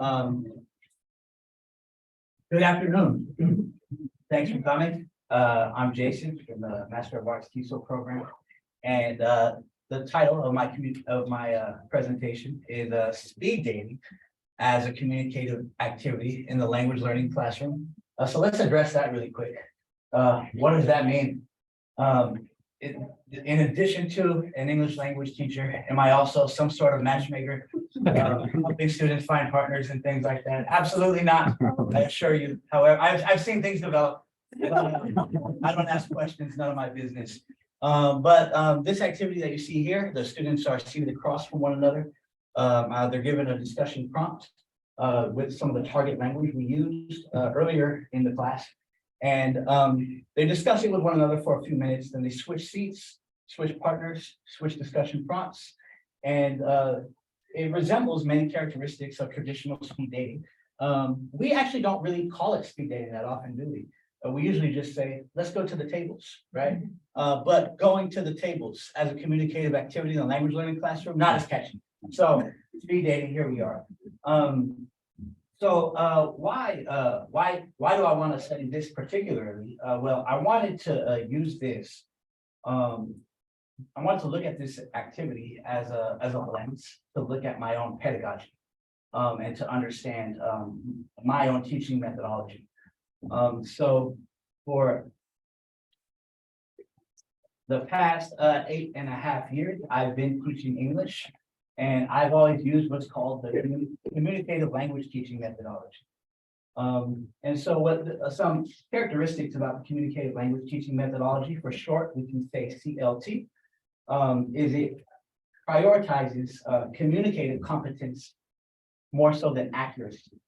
Um, Good afternoon. Thanks for coming. I'm Jason from the Master of Arts TESOL program. And the title of my presentation is Speed Dating as a Communicative Activity in the Language Learning Classroom. So let's address that really quick. What does that mean? In addition to an English language teacher, am I also some sort of matchmaker, helping students find partners and things like that? Absolutely not, I assure you. However, I've seen things develop. I don't ask questions, none of my business. But this activity that you see here, the students are seated across from one another. They're given a discussion prompt with some of the target language we used earlier in the class. And they discuss it with one another for a few minutes, then they switch seats, switch partners, switch discussion prompts. And it resembles many characteristics of traditional speed dating. We actually don't really call it speed dating that often, do we? We usually just say, let's go to the tables, right? But going to the tables as a communicative activity in the language learning classroom, not as catchy. So speed dating, here we are. Why do I want to study this particularly? Well, I wanted to use this. I wanted to look at this activity as a lens to look at my own pedagogy and to understand my own teaching methodology. So for the past 8.5 years, I've been teaching English. And I've always used what's called the communicative language teaching methodology. And so what some characteristics about the communicative language teaching methodology, for short, we can say CLT, is it prioritizes communicative competence more so than accuracy.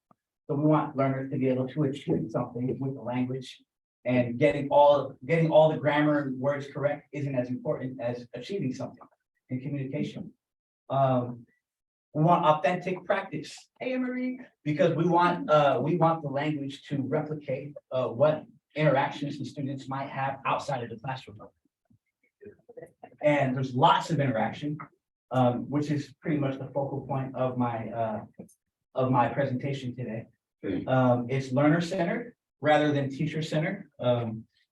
So we want learners to be able to achieve something with the language, and getting all the grammar and words correct isn't as important as achieving something in communication. We want authentic practice. Hey, Marie, because we want the language to replicate what interactions the students might have outside of the classroom. And there's lots of interaction, which is pretty much the focal point of my presentation today. It's learner-centered rather than teacher-centered.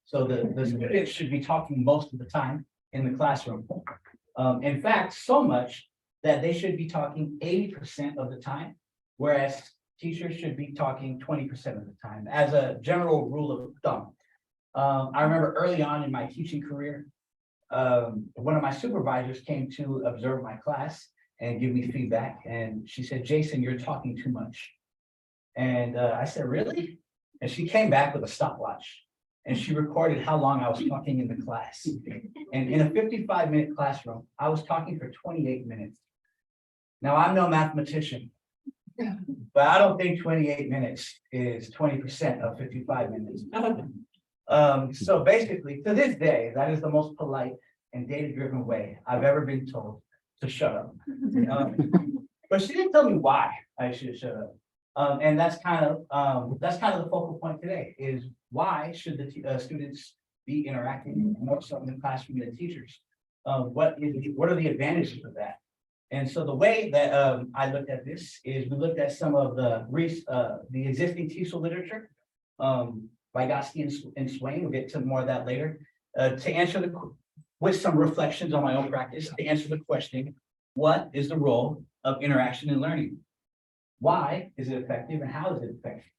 So the students should be talking most of the time in the classroom. In fact, so much that they should be talking 80% of the time, whereas teachers should be talking 20% of the time, as a general rule of thumb. I remember early on in my teaching career, one of my supervisors came to observe my class and give me feedback, and she said, "Jason, you're talking too much." And I said, "Really?" And she came back with a stopwatch, and she recorded how long I was talking in the class. And in a 55-minute classroom, I was talking for 28 minutes. Now, I'm no mathematician, but I don't think 28 minutes is 20% of 55 minutes. So basically, to this day, that is the most polite and data-driven way I've ever been told to shut up. But she didn't tell me why I should shut up. And that's kind of the focal point today, is why should the students be interacting more so in the classroom than teachers? What are the advantages of that? And so the way that I looked at this is we looked at some of the existing TESOL literature, Vygotsky and Swain. We'll get to more of that later. To answer with some reflections on my own practice, to answer the question, what is the role of interaction in learning? Why is it effective, and how is it effective?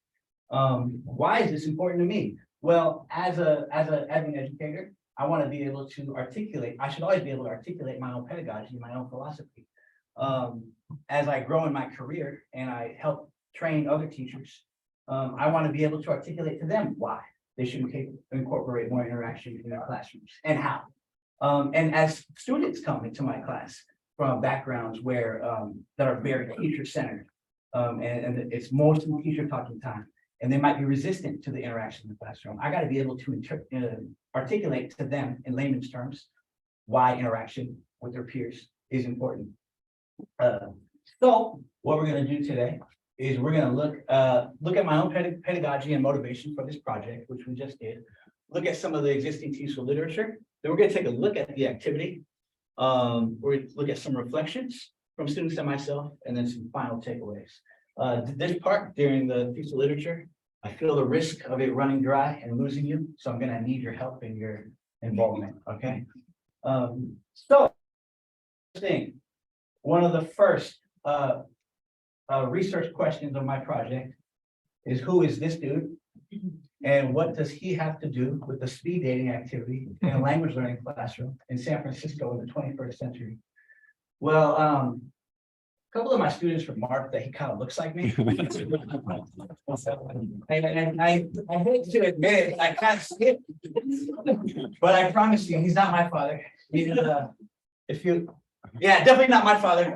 Why is this important to me? Well, as an educator, I want to be able to articulate. I should always be able to articulate my own pedagogy, my own philosophy. As I grow in my career and I help train other teachers, I want to be able to articulate to them why they should incorporate more interaction in their classrooms and how. And as students come into my class from backgrounds where that are very teacher-centered, and it's mostly teacher talking time, and they might be resistant to the interaction in the classroom, I got to be able to articulate to them in layman's terms why interaction with their peers is important. So what we're going to do today is we're going to look at my own pedagogy and motivation for this project, which we just did. Look at some of the existing TESOL literature. Then we're going to take a look at the activity. We're going to look at some reflections from students and myself, and then some final takeaways. This part during the piece of literature, I feel the risk of it running dry and losing you, so I'm gonna need your help and your involvement, okay? So, thing, one of the first research questions of my project is, who is this dude? And what does he have to do with the speed dating activity in a language learning classroom in San Francisco in the 21st century? Well, a couple of my students remarked that he kind of looks like me. And I hate to admit it, I kind of skipped. But I promise you, he's not my father. He's, definitely not my father.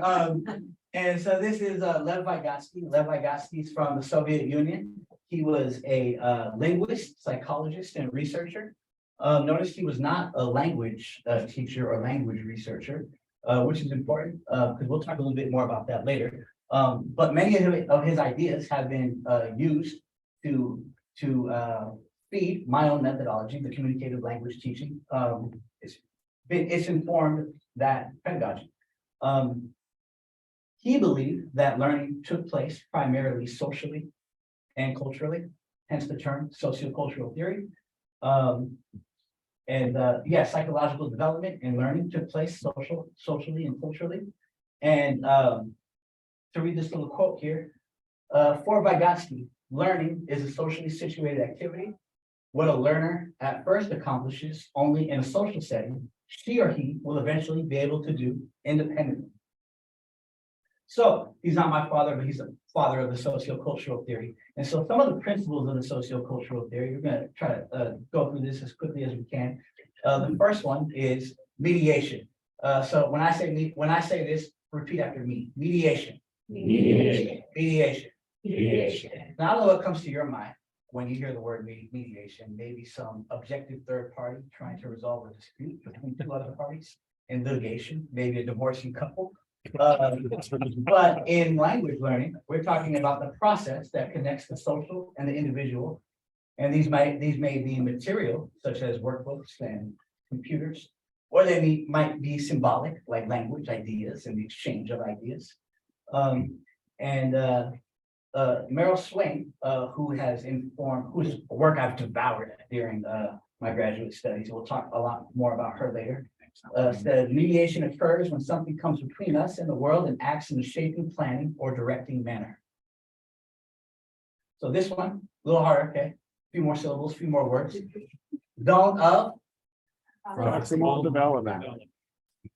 And so this is Lev Vygotsky. Lev Vygotsky is from the Soviet Union. He was a linguist, psychologist, and researcher. Notice he was not a language teacher or language researcher, which is important because we'll talk a little bit more about that later. But many of his ideas have been used to feed my own methodology, the communicative language teaching. It's informed that pedagogy. He believed that learning took place primarily socially and culturally, hence the term sociocultural theory. Psychological development and learning took place socially and culturally. And to read this little quote here, for Vygotsky, learning is a socially situated activity. What a learner at first accomplishes only in a social setting, she or he will eventually be able to do independently. So he's not my father, but he's the father of the sociocultural theory. And so some of the principles of the sociocultural theory, we're going to try to go through this as quickly as we can. The first one is mediation. So when I say this, repeat after me. Mediation. Mediation. Mediation. Mediation. Now I don't know what comes to your mind when you hear the word mediation. Maybe some objective third party trying to resolve a dispute between two other parties in litigation, maybe a divorcing couple. But in language learning, we're talking about the process that connects the social and the individual. And these may be material, such as workbooks and computers, or they might be symbolic, like language, ideas, and the exchange of ideas. Meryl Swain, whose work I've devoured during my graduate studies, we'll talk a lot more about her later. Said mediation occurs when something comes between us and the world and acts in a shaping, planning, or directing manner. So this one, a little harder, okay? A few more syllables, a few more words. Zone of Proximal development.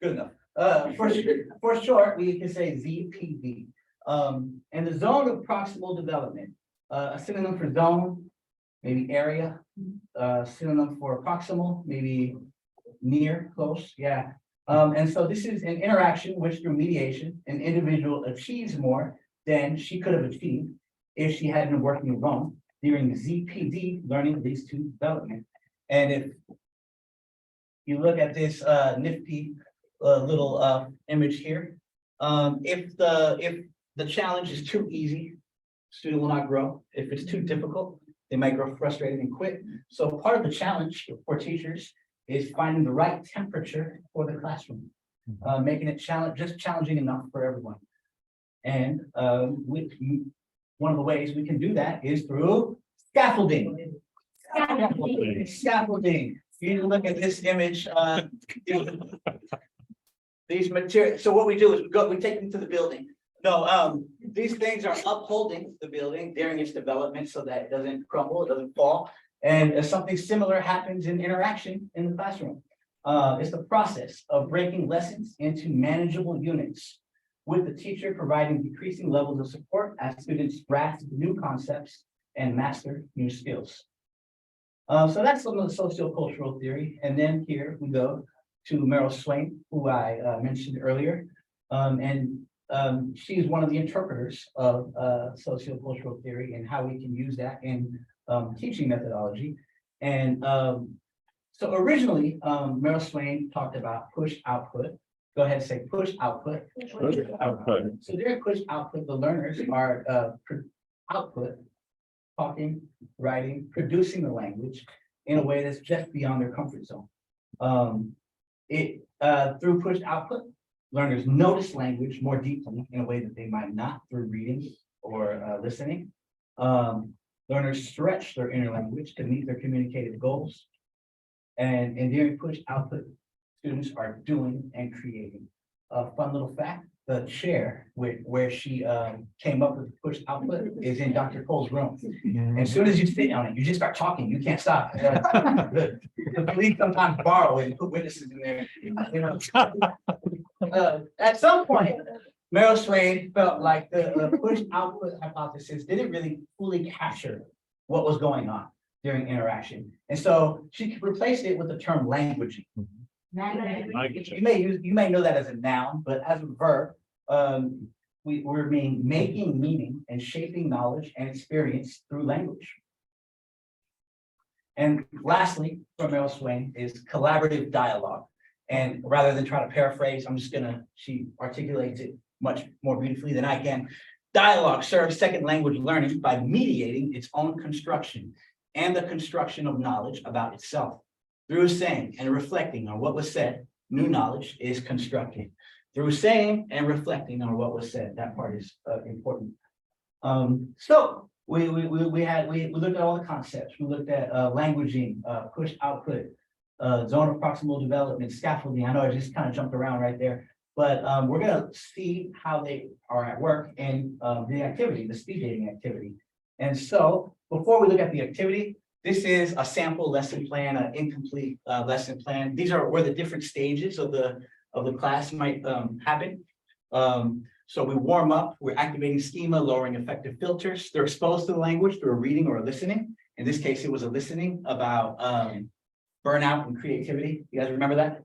Good enough. For short, we can say ZPD. And the zone of proximal development, a synonym for zone, maybe area, synonym for proximal, maybe near, close, yeah. And so this is an interaction which through mediation, an individual achieves more than she could have achieved if she had been working alone. During ZPD, learning leads to development. And if you look at this nifty little image here, if the challenge is too easy, student will not grow. If it's too difficult, they might grow frustrated and quit. So part of the challenge for teachers is finding the right temperature for the classroom, making it challenging enough for everyone. And one of the ways we can do that is through scaffolding. Scaffolding. You need to look at this image. These materials. So what we do is we take them to the building. No, these things are upholding the building during its development so that it doesn't crumble, it doesn't fall. And something similar happens in interaction in the classroom. It's the process of breaking lessons into manageable units, with the teacher providing decreasing levels of support as students grasp new concepts and master new skills. So that's some of the sociocultural theory. And then here we go to Meryl Swain, who I mentioned earlier. She's one of the interpreters of sociocultural theory and how we can use that in teaching methodology. And so originally, Meryl Swain talked about push output. Go ahead and say push output. Push output. So during push output, the learners are output, talking, writing, producing the language in a way that's just beyond their comfort zone. Through push output, learners notice language more deeply in a way that they might not through reading listening. Learners stretch their inner language to meet their communicative goals. And during push output, students are doing and creating. A fun little fact, the chair where she came up with the push output is in Dr. Cole's room. And as soon as you sit on it, you just start talking, you can't stop. The police sometimes borrow it and put witnesses in there, you know. At some point, Meryl Swain felt like the push output hypothesis didn't really fully capture what was going on during interaction. And so she replaced it with the term languaging. You may know that as a noun, but as a verb, we're making meaning and shaping knowledge and experience through language. And lastly, from Meryl Swain is collaborative dialogue. And rather than try to paraphrase, she articulates it much more beautifully than I can. Dialogue serves second language learning by mediating its own construction and the construction of knowledge about itself. Through saying and reflecting on what was said, new knowledge is constructed. Through saying and reflecting on what was said, that part is important. So we looked at all the concepts. We looked at languaging, push output, zone of proximal development, scaffolding. I know I just kind of jumped around right there, but we're going to see how they are at work in the activity, the speed dating activity. And so before we look at the activity, this is a sample lesson plan, an incomplete lesson plan. These are where the different stages of the class might happen. So we warm up, we're activating schema, lowering effective filters. They're exposed to the language through a reading or a listening. In this case, it was a listening about burnout and creativity. You guys remember that?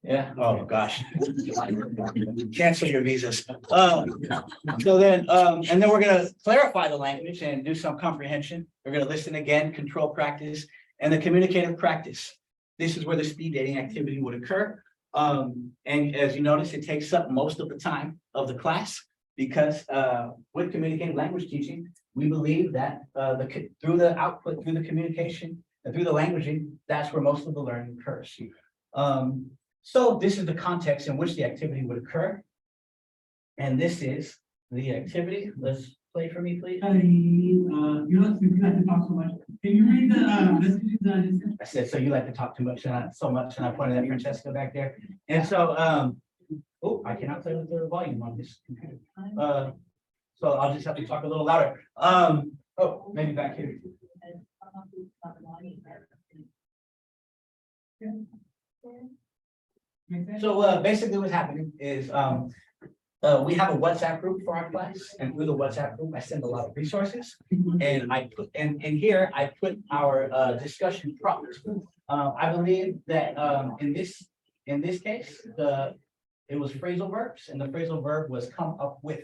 Yeah. Oh gosh. Cancel your visas. So then, and then we're going to clarify the language and do some comprehension. We're going to listen again, control practice, and the communicative practice. This is where the speed dating activity would occur. And as you notice, it takes up most of the time of the class because with communicative language teaching, we believe that through the output, through the communication, and through the languaging, that's where most of the learning occurs. So this is the context in which the activity would occur. And this is the activity. Let's play for me, please. You like to talk so much. Can you read the messages that I just sent? I said, so you like to talk too much, and so much, and I pointed at Francesca back there. And so, oh, I cannot play with the volume on this computer. So I'll just have to talk a little louder. Oh, maybe back here. So basically what's happening is we have a WhatsApp group for our class, and through the WhatsApp group, I send a lot of resources. And I put and here I put our discussion prompts. I believe that in this case, it was phrasal verbs, and the phrasal verb was come up with.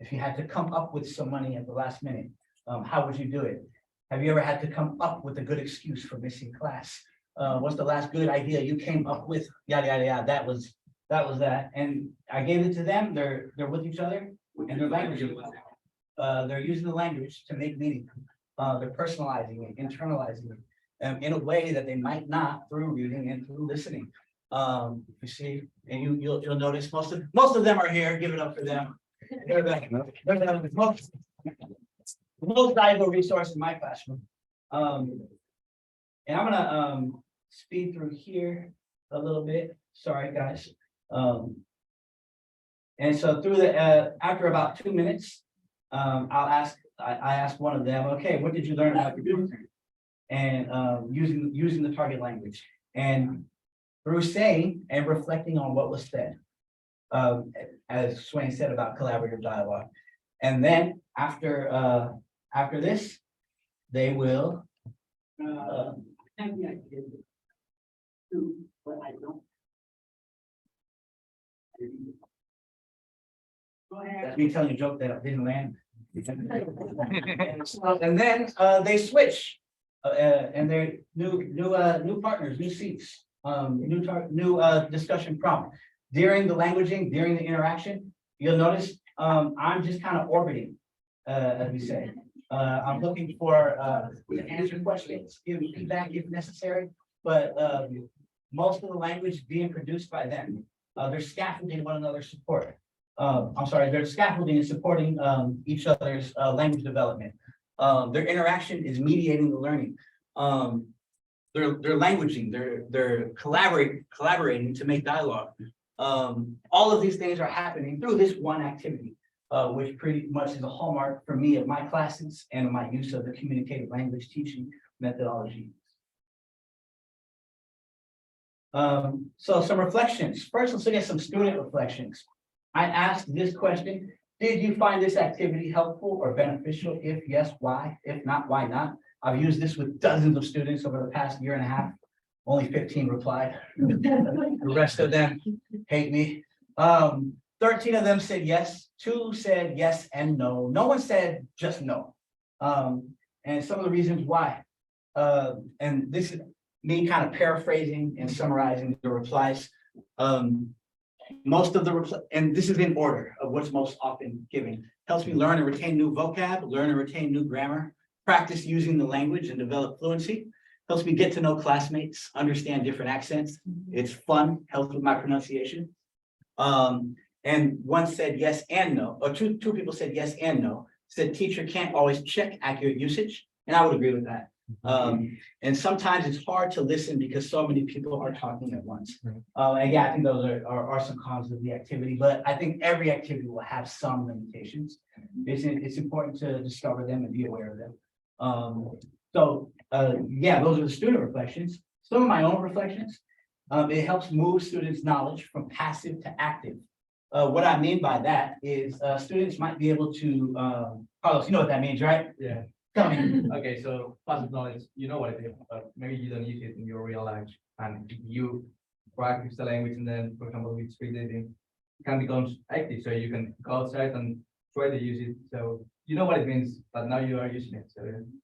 If you had to come up with some money at the last minute, how would you do it? Have you ever had to come up with a good excuse for missing class? What's the last good idea you came up with? Yada yada yada. That was that. And I gave it to them. They're with each other and they're languaging. They're using the language to make meaning. They're personalizing it, internalizing it in a way that they might not through reading and through listening. You see, and you'll notice most of them are here. Give it up for them. They're the most valuable resource in my classroom. And I'm gonna speed through here a little bit. Sorry, guys. And so through the after about 2 minutes, I ask one of them, okay, what did you learn about computer? And using the target language, and through saying and reflecting on what was said, as Swain said about collaborative dialogue. And then after this, they will Have the idea to, but I don't. Go ahead. that's me telling you a joke that didn't land. And then they switch, and they're new partners, new seats, new discussion prompt. During the languaging, during the interaction, you'll notice I'm just kind of orbiting, as we say. I'm looking for to answer questions, give feedback if necessary, but most of the language being produced by them. They're scaffolding one another's support. I'm sorry, their scaffolding is supporting each other's language development. Their interaction is mediating the learning. They're languaging, they're collaborating to make dialogue. All of these things are happening through this one activity, which pretty much is a hallmark for me of my classes and my use of the communicative language teaching methodology. So some reflections. First, let's look at some student reflections. I asked this question: did you find this activity helpful or beneficial? If yes, why? If not, why not? I've used this with dozens of students over the past year and a half. Only 15 replied. The rest of them hate me. 13 of them said yes. 2 said yes and no. No one said just no. And some of the reasons why. And this is me kind of paraphrasing and summarizing the replies. Most of the and this is in order of what's most often given. Helps me learn and retain new vocab, learn and retain new grammar, practice using the language and develop fluency. Helps me get to know classmates, understand different accents. It's fun, helps with my pronunciation. And one said yes and no, or two people said yes and no. Said teacher can't always check accurate usage, and I would agree with that. And sometimes it's hard to listen because so many people are talking at once. And yeah, I think those are some cons of the activity, but I think every activity will have some limitations. It's important to discover them and be aware of them. Yeah, those are the student reflections. Some of my own reflections. It helps move students' knowledge from passive to active. What I mean by that is students might be able to, Carlos, you know what that means, right? Yeah. Tell me. Okay, so passive knowledge, you know what it is, but maybe you don't use it in your real life. And if you practice the language and then, for example, with speed dating, it can become active. So you can go outside and try to use it. So you know what it means, but now you are using it. So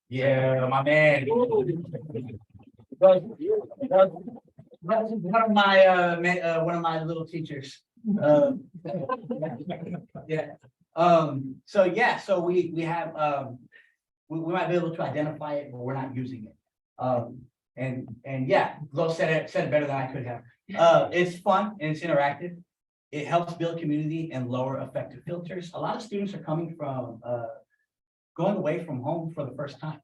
Yeah, my man. That's one of my little teachers. Yeah. So we have we might be able to identify it, but we're not using it. And yeah, Lo said it better than I could have. It's fun and it's interactive. It helps build community and lower affective filters. A lot of students are coming from going away from home for the first time.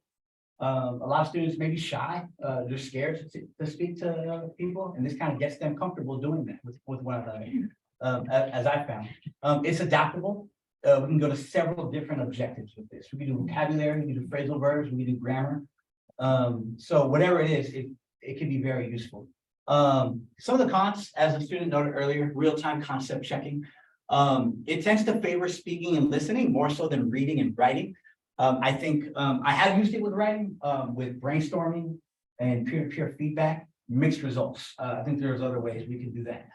A lot of students may be shy, they're scared to speak to people, and this kind of gets them comfortable doing that with one another, as I found. It's adaptable. We can go to several different objectives with this. We can do vocabulary, we can do phrasal verbs, we can do grammar. So whatever it is, it can be very useful. Some of the cons, as the student noted earlier, real-time concept checking. It tends to favor speaking and listening more so than reading and writing. I think I have used it with writing, with brainstorming and peer-to-peer feedback, mixed results. I think there's other ways we can do that.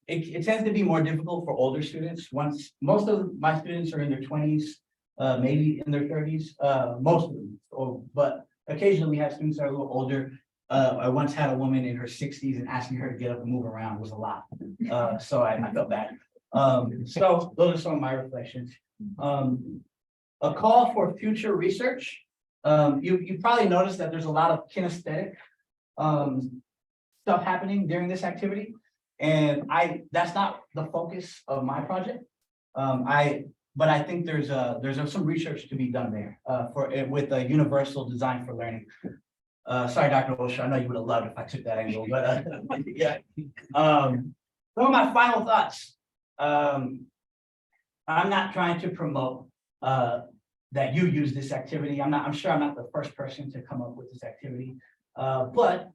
It tends to be more difficult for older students. Most of my students are in their 20s, maybe in their 30s, most of them. But occasionally we have students that are a little older. I once had a woman in her 60s and asking her to get up and move around was a lot. So I felt bad. So those are some of my reflections. A call for future research. You probably noticed that there's a lot of kinesthetic stuff happening during this activity. And that's not the focus of my project. But I think there's some research to be done there with a universal design for learning. Sorry, Dr. Osha, I know you would have loved if I took that angle, but yeah. Some of my final thoughts. I'm not trying to promote that you use this activity. I'm sure I'm not the first person to come up with this activity. But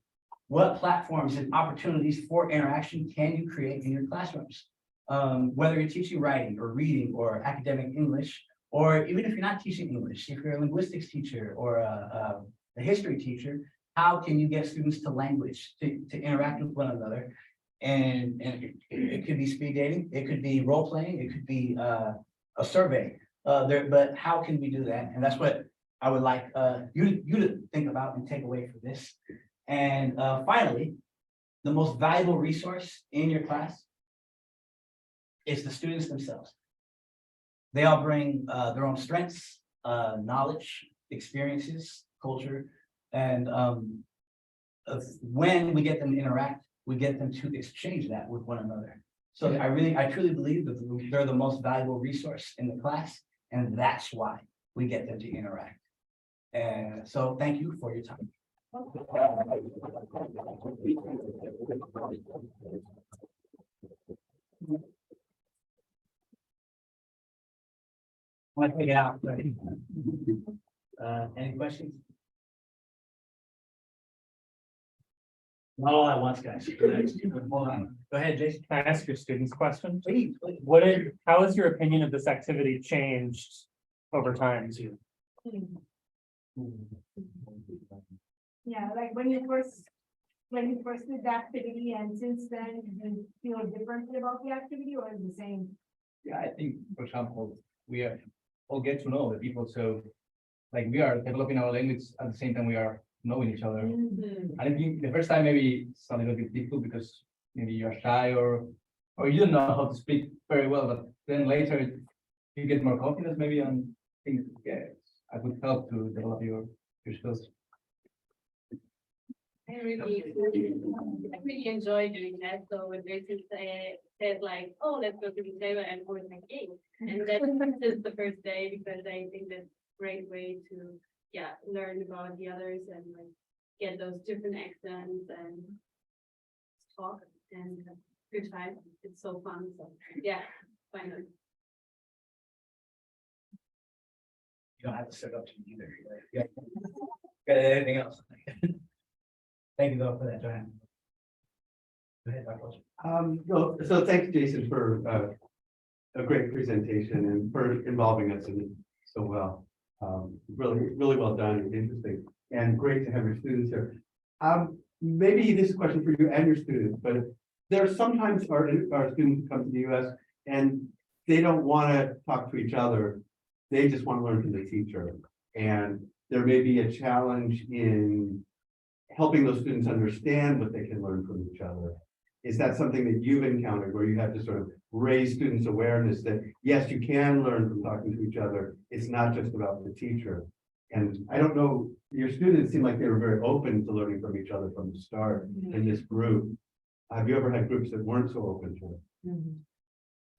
what platforms and opportunities for interaction can you create in your classrooms? Whether you're teaching writing or reading or academic English, or even if you're not teaching English, if you're a linguistics teacher or a history teacher, how can you get students to language, to interact with one another? And it could be speed dating, it could be role playing, it could be a survey. But how can we do that? And that's what I would like you to think about and take away from this. And finally, the most valuable resource in your class is the students themselves. They all bring their own strengths, knowledge, experiences, culture, and when we get them to interact, we get them to exchange that with one another. So I truly believe that they're the most valuable resource in the class, and that's why we get them to interact. And so thank you for your time. Want to take it out? Any questions? Not all at once, guys. Hold on. Go ahead, Jason. Can I ask your students questions? Please, please. How has your opinion of this activity changed over time? Yeah, like when you first did the activity and since then, you feel differently about the activity or the same? Yeah, I think, for example, we are all get to know the people, so like we are developing our language at the same time we are knowing each other. Mm-hmm. I think the first time maybe it's a little bit difficult because maybe you're shy or you don't know how to speak very well, but then later you get more confidence maybe and think, yeah, I would help to develop your skills. I really enjoy doing that. So when they said like, oh, let's go to the table and we're like, hey. And that's just the first day because I think that's a great way to, yeah, learn about the others and like get those different accents and talk and have a good time. It's so fun. So yeah, finally. You don't have to sit up to me either. Yeah. Got anything else? Thank you though for that, Joanne. Go ahead, Dr. Wilson. No, so thanks, Jason, for a great presentation and for involving us in it so well. Really well done and interesting, and great to have your students here. Maybe this is a question for you and your students, but there are sometimes our students who come to the US and they don't want to talk to each other. They just want to learn from the teacher. And there may be a challenge in helping those students understand what they can learn from each other. Is that something that you've encountered where you have to sort of raise students' awareness that, yes, you can learn from talking to each other. It's not just about the teacher. And I don't know, your students seem like they were very open to learning from each other from the start in this group. Have you ever had groups that weren't so open to it?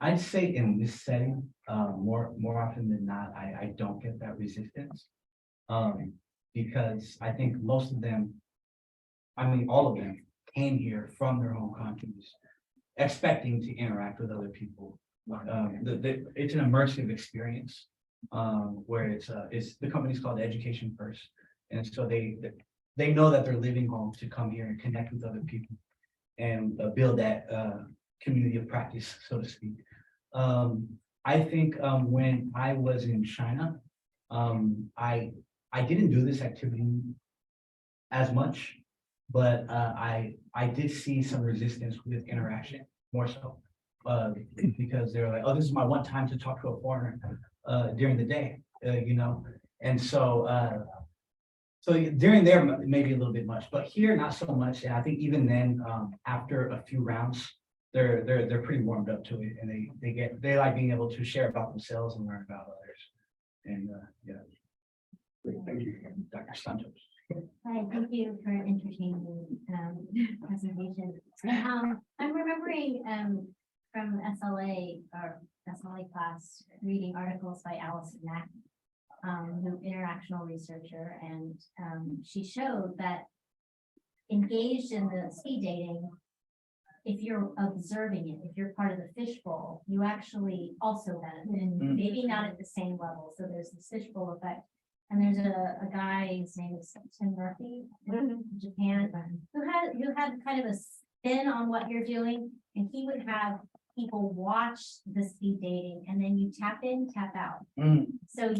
I'd say in this setting, more often than not, I don't get that resistance. Because I think most of them, I mean, all of them came here from their home countries, expecting to interact with other people. It's an immersive experience, where it's the company's called Education First. And so they know that they're leaving home to come here and connect with other people and build that community of practice, so to speak. I think when I was in China, I didn't do this activity as much, but I did see some resistance with interaction more so, because they were like, oh, this is my one time to talk to a foreigner during the day, you know, and so during there maybe a little bit much, but here not so much. And I think even then, after a few rounds, they're pretty warmed up to it, and they like being able to share about themselves and learn about others. And yeah. Thank you, Dr. Santos. Hi, thank you for an entertaining presentation. I'm remembering from SLA or SLA class reading articles by Alison Mack, who interactional researcher, and she showed that engaged in the speed dating, if you're observing it, if you're part of the fishbowl, you actually also benefit, maybe not at the same level. So there's this fishbowl effect. And there's a guy, his name is Tim Murphy in Japan, who had kind of a spin on what you're doing, and he would have people watch the speed dating, and then you tap in, tap out. So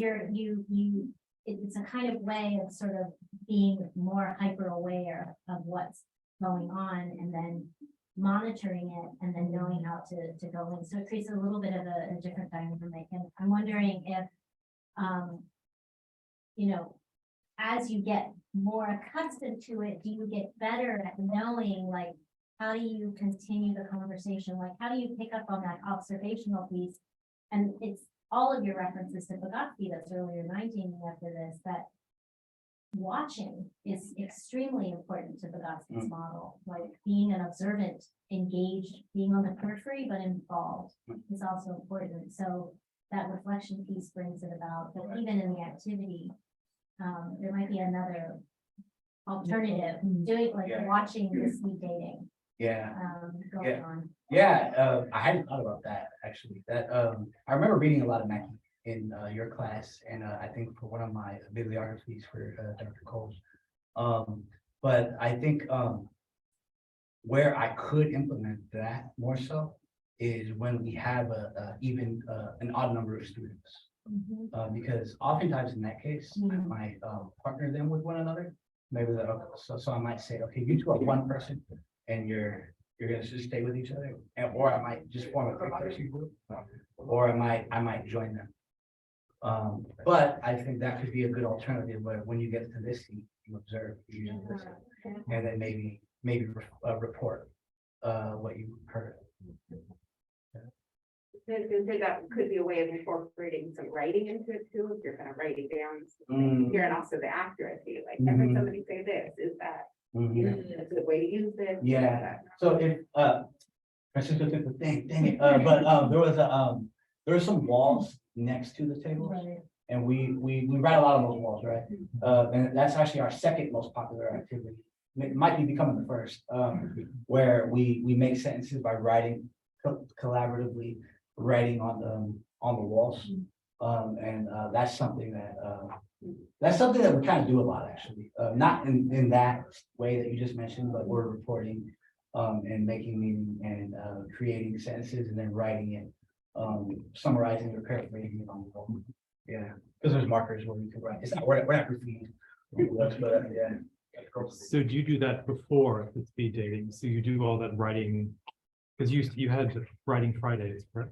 it's a kind of way of sort of being more hyper aware of what's going on, and then monitoring it, and then knowing how to go in. So it creates a little bit of a different dynamic. And I'm wondering if you know, as you get more accustomed to it, do you get better at knowing, like, how do you continue the conversation? Like, how do you pick up on that observational piece? And it's all of your references to Vygotsky that's earlier 19 after this, that watching is extremely important to Vygotsky's model, like being an observant, engaged, being on the periphery, but involved is also important. So that reflection piece brings it about, but even in the activity, there might be another alternative, doing like Yeah. watching the speed dating, Yeah. going Yeah. on. Yeah, I hadn't thought about that, actually, I remember reading a lot of Mackie in, your class, and, I think for one of my bibliographies for, Dr. Coles. But I think, where I could implement that more so is when we have even, an odd number of students. Because oftentimes in that case, I might, partner them with one another. Maybe so I might say, okay, you two are one person and you're gonna just stay with each other. And, or I might just form a quick person group, or I might join them. But I think that could be a good alternative where when you get to this seat, you observe, you listen, and then maybe report, what you heard. That could be a way of incorporating some writing into it too, if you're kind of writing down. Mm. Here, and also the accuracy, like, I heard somebody say this, is that, you know, a good way to use this? Yeah, so if, Francisco took the thing, dang it, but, there were some walls next to the tables. Right. And we write a lot on those walls, right? And that's actually our second most popular activity. It might be becoming the first, where we make sentences by writing collaboratively, writing on the walls. And that's something that we kind of do a lot, actually. Not in that way that you just mentioned, but we're reporting and making meaning and creating sentences and then writing it, summarizing or paraphrasing it on the wall. Yeah, because there's markers where we can write. It's not, we're not repeating. But yeah. So do you do that before the speed dating? So you do all that writing? Because you had writing Fridays, correct?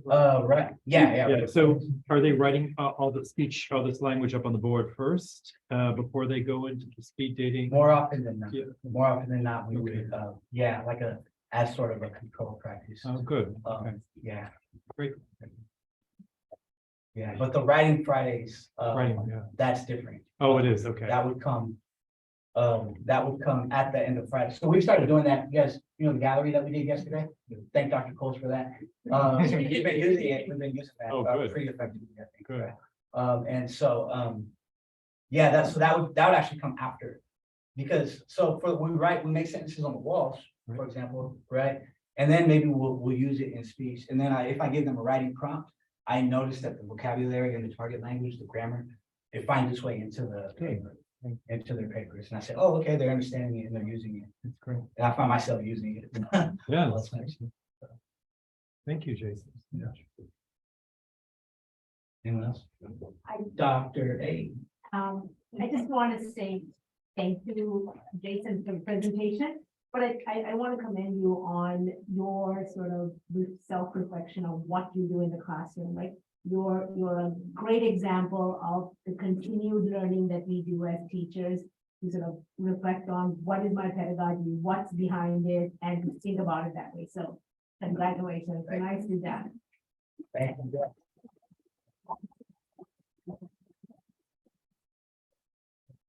Right. Yeah. Yeah, so are they writing all the speech, all this language up on the board first, before they go into the speed dating? More often than not. Yeah. More often than not, we Okay. would, yeah, like as sort of a control practice. Oh, good, okay, Yeah, great, yeah, but the writing Fridays, writing, yeah. that's different. Oh, it is, okay. That would come at the end of Friday. So we started doing that. You guys, the gallery that we did yesterday. Thank Dr. Coles for that. So we've been using it. We've been using that. Oh, good. Pretty effectively, I think. Good. And so, yeah, that would actually come after. Because we make sentences on the walls, for example, right? And then maybe we'll use it in speech. And then if I give them a writing prompt, I notice that the vocabulary and the target language, the grammar, it finds its way into the paper, into their papers. And I say, oh, okay, they're understanding it and they're using it. That's great. And I find myself using it. Yeah, That's nice. thank you, Jason. Yeah. Anyone else? I- Dr. A. I just want to say thank you, Jason, for the presentation. But I want to commend you on your sort of self-reflection of what you do in the classroom. Like you're a great example of the continued learning that we do as teachers. To sort of reflect on what is my pedagogy, what's behind it, and think about it that way. So congratulations, nice to do that. Thank you.